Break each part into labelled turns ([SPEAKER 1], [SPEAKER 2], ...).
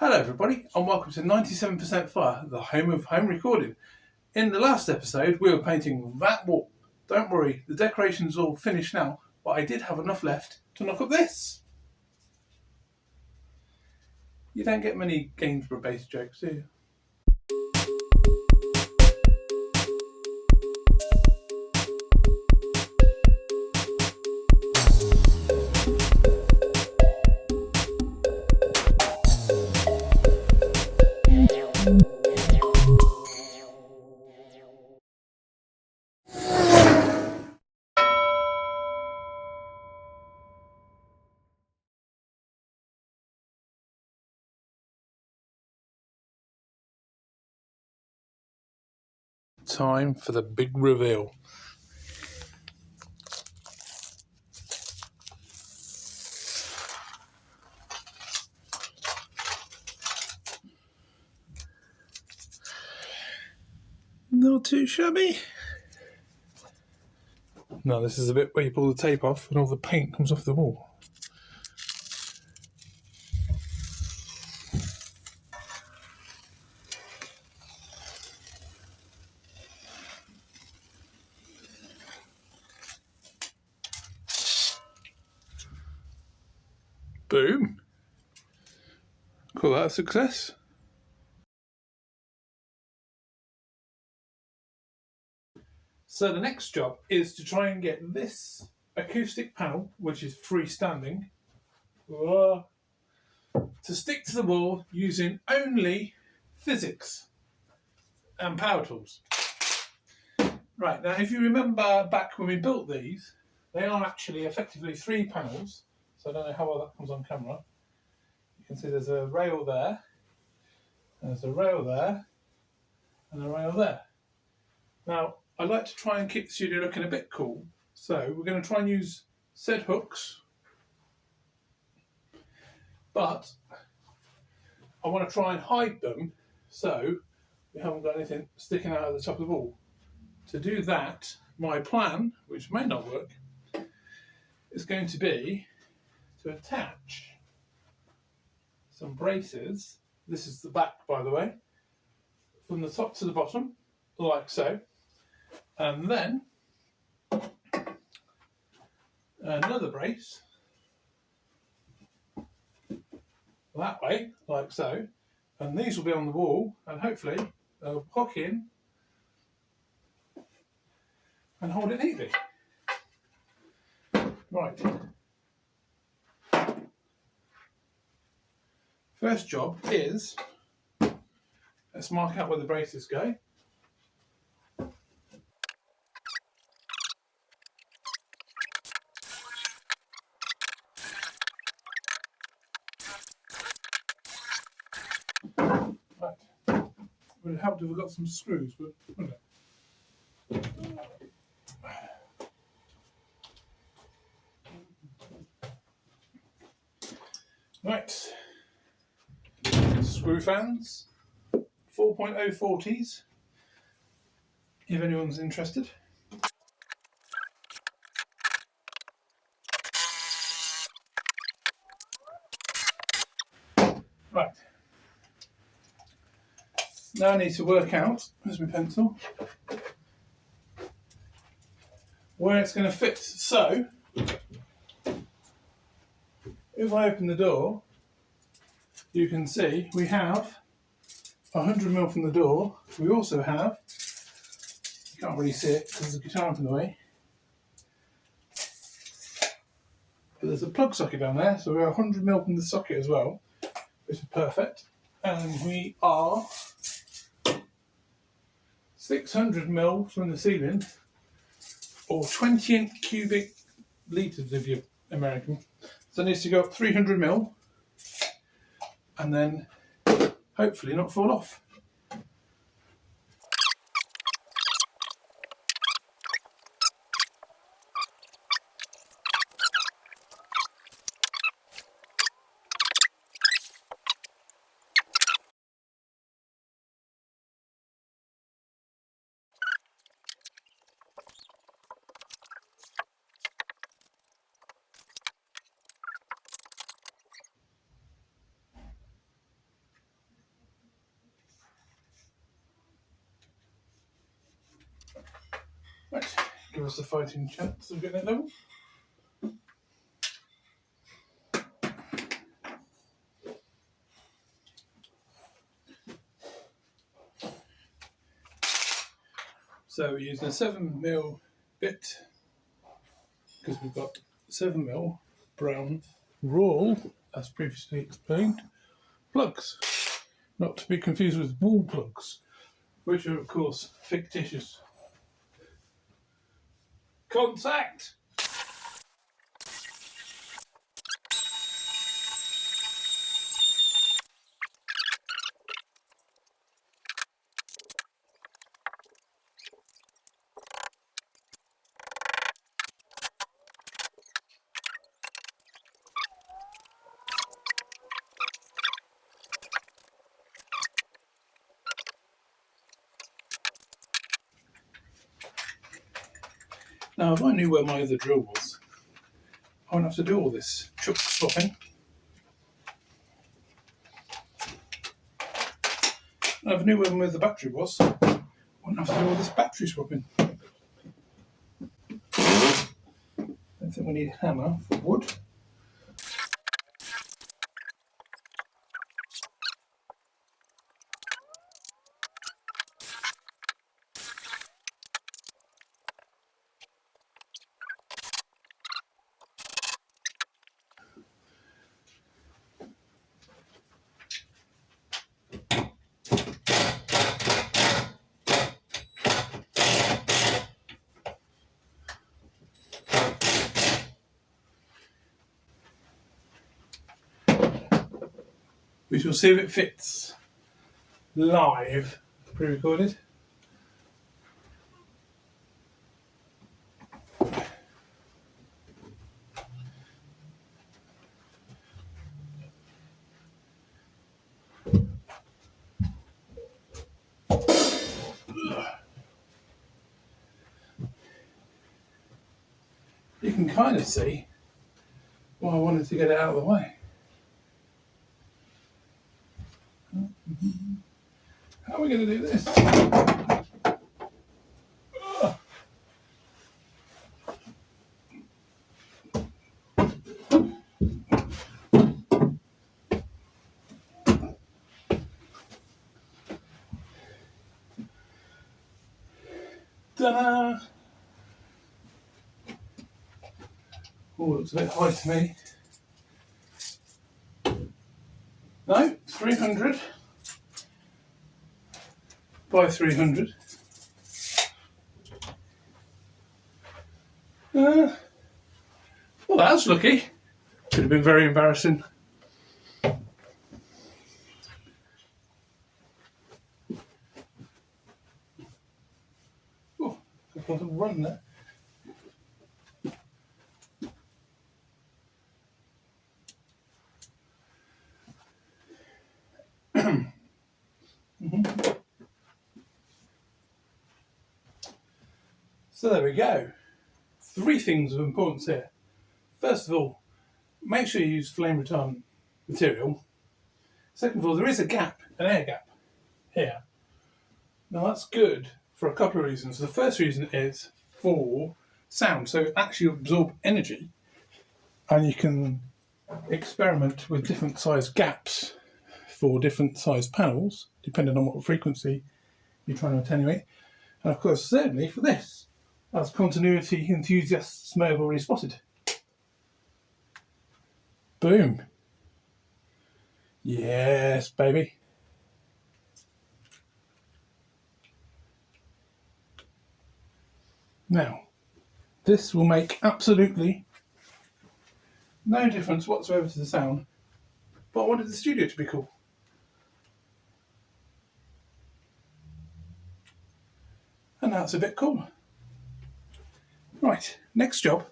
[SPEAKER 1] Hello everybody and welcome to 97% Fire, the home of home recording. In the last episode we were painting that wall. Don't worry, the decoration's all finished now, but I did have enough left to knock up this. You don't get many Gainsborough-based jokes, do you? Time for the big reveal. Not too shabby. No, this is the bit where you pull the tape off and all the paint comes off the wall. Boom. Call that a success. So the next job is to try and get this acoustic panel, which is freestanding, to stick to the wall using only physics and power tools. Right, now if you remember back when we built these, they are actually effectively 3 panels. So I don't know how well that comes on camera. You can see there's a rail there, there's a rail there, and a rail there. Now, I like to try and keep the studio looking a bit cool, so we're going to try and use said hooks, but I want to try and hide them so we haven't got anything sticking out at the top of the wall. To do that, my plan, which may not work, is going to be to attach some braces. This is the back, by the way, from the top to the bottom, like so. And then another brace that way, like so. And these will be on the wall, and hopefully they'll hook in and hold it neatly. Right. First job is, let's mark out where the braces go. Right. Would it help if we got some screws, wouldn't it? Right. Screw fans, 4.040s, if anyone's interested. Right. Now I need to work out, here's my pencil, where it's going to fit. So, if I open the door, you can see we have 100mm from the door. We also have, you can't really see it because there's a guitar in the way, but there's a plug socket down there, so we have 100mm from the socket as well, which is perfect. And we are 600mm from the ceiling, or 20 cubic litres if you're American. So it needs to go up 300mm and then hopefully not fall off. give us a fighting chance of getting it level. So we're using a 7mm bit because we've got 7mm brown raw, as previously explained, plugs. Not to be confused with wall plugs, which are of course fictitious. Contact! Now, if I knew where my other drill was, I wouldn't have to do all this chuck swapping. And if I knew where the battery was, I wouldn't have to do all this battery swapping. I think we need a hammer for wood. We shall see if it fits live, pre-recorded. You can kind of see why I wanted to get it out of the way. How are we going to do this? Ta-da! Oh, looks a bit high to me. No, 300 by 300. Well, that's lucky. Could have been very embarrassing. Oh, I've got to run there. So there we go. 3 things of importance here. First of all, make sure you use flame retardant material. Second of all, there is a gap, an air gap here. Now that's good for a couple of reasons. The first reason is for sound, so it actually absorb energy, and you can experiment with different size gaps for different size panels, depending on what frequency you're trying to attenuate. And of course, thirdly, for this, as continuity enthusiasts may have already spotted. Boom. Yes, baby. Now, this will make absolutely no difference whatsoever to the sound, but I wanted the studio to be cool. And that's a bit cool. Right, next job.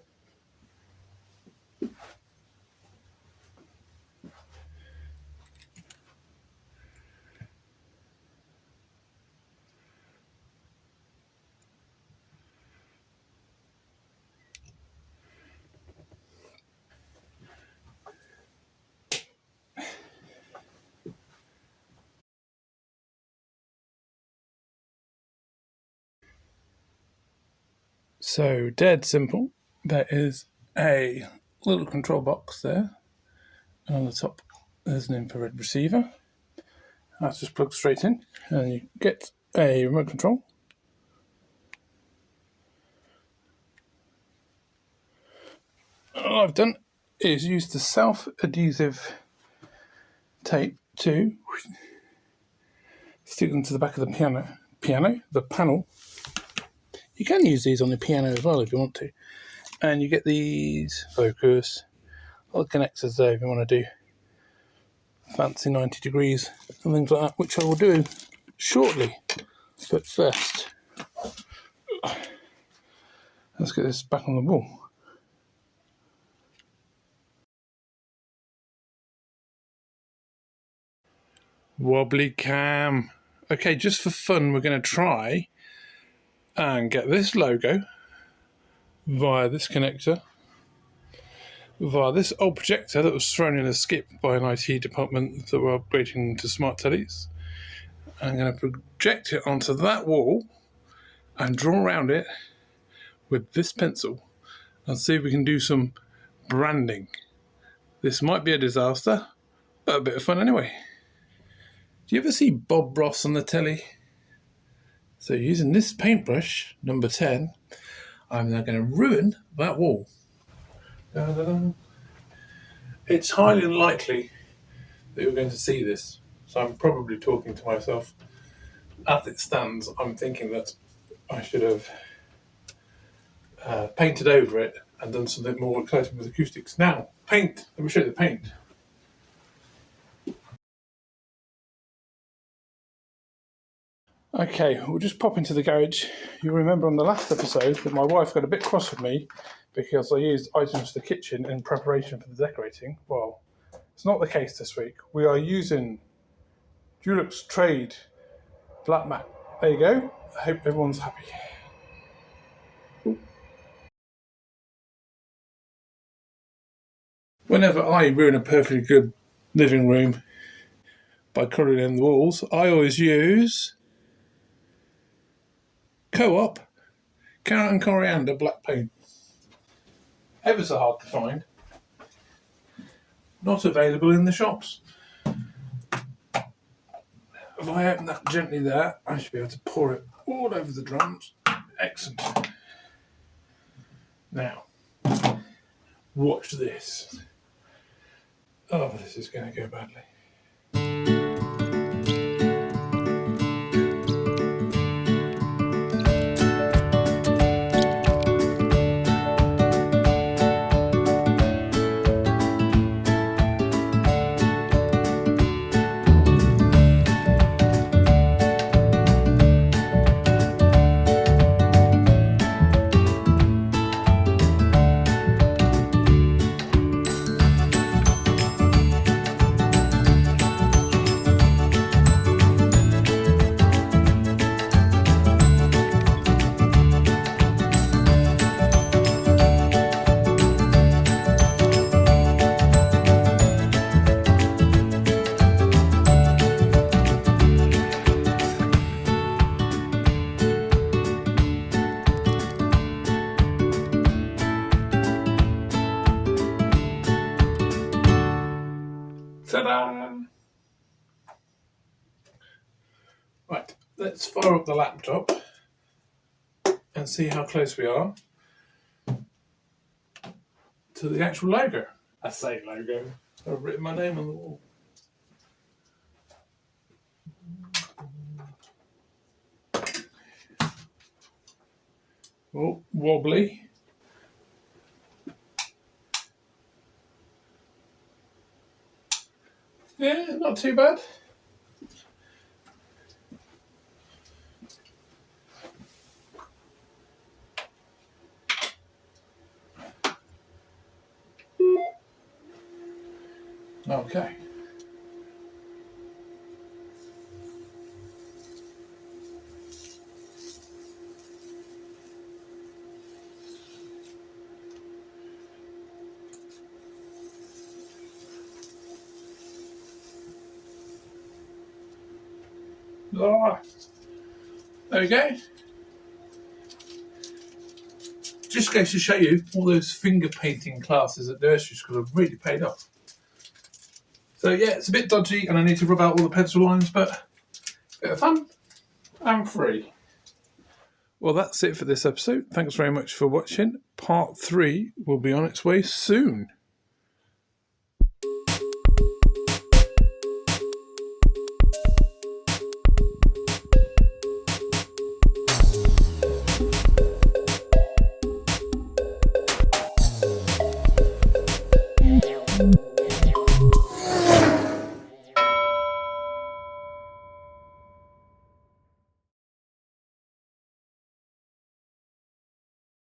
[SPEAKER 1] So dead simple. There is a little control box there, and on the top there's an infrared receiver. That's just plugged straight in, and you get a remote control. All I've done is use the self-adhesive tape to stick them to the back of the panel. You can use these on the piano as well if you want to. And you get these focus, all the connectors there if you want to do fancy 90 degrees and things like that, which I will do shortly. But first, let's get this back on the wall. Wobbly cam. Okay, just for fun, we're going to try and get this logo via this connector, via this old projector that was thrown in a skip by an IT department that were upgrading to smart tellies. I'm going to project it onto that wall and draw around it with this pencil and see if we can do some branding. This might be a disaster, but a bit of fun anyway. Do you ever see Bob Ross on the telly? So using this paintbrush, number 10, I'm now going to ruin that wall. Da-da-da. It's highly unlikely that you're going to see this, so I'm probably talking to myself. As it stands, I'm thinking that I should have painted over it and done something more exciting with acoustics. Now, paint. Let me show you the paint. Okay, we'll just pop into the garage. You'll remember on the last episode that my wife got a bit cross with me because I used items for the kitchen in preparation for the decorating. Well, it's not the case this week. We are using Dulux Trade flat mat. There you go. I hope everyone's happy. Ooh. Whenever I ruin a perfectly good living room by colouring in the walls, I always use Co-op carrot and coriander black paint. Ever so hard to find. Not available in the shops. If I open that gently there, I should be able to pour it all over the drums. Excellent. Now, watch this. Oh, this is going to go badly. Ta-da! Right, let's fire up the laptop and see how close we are to the actual logo. I say logo. I've written my name on the wall. Oh, wobbly. Yeah, not too bad. Okay. Ah, there we go. Just goes to show you all those finger painting classes at nursery school have really paid off. So yeah, it's a bit dodgy and I need to rub out all the pencil lines, but a bit of fun and free. Well, that's it for this episode. Thanks very much for watching. Part 3 will be on its way soon.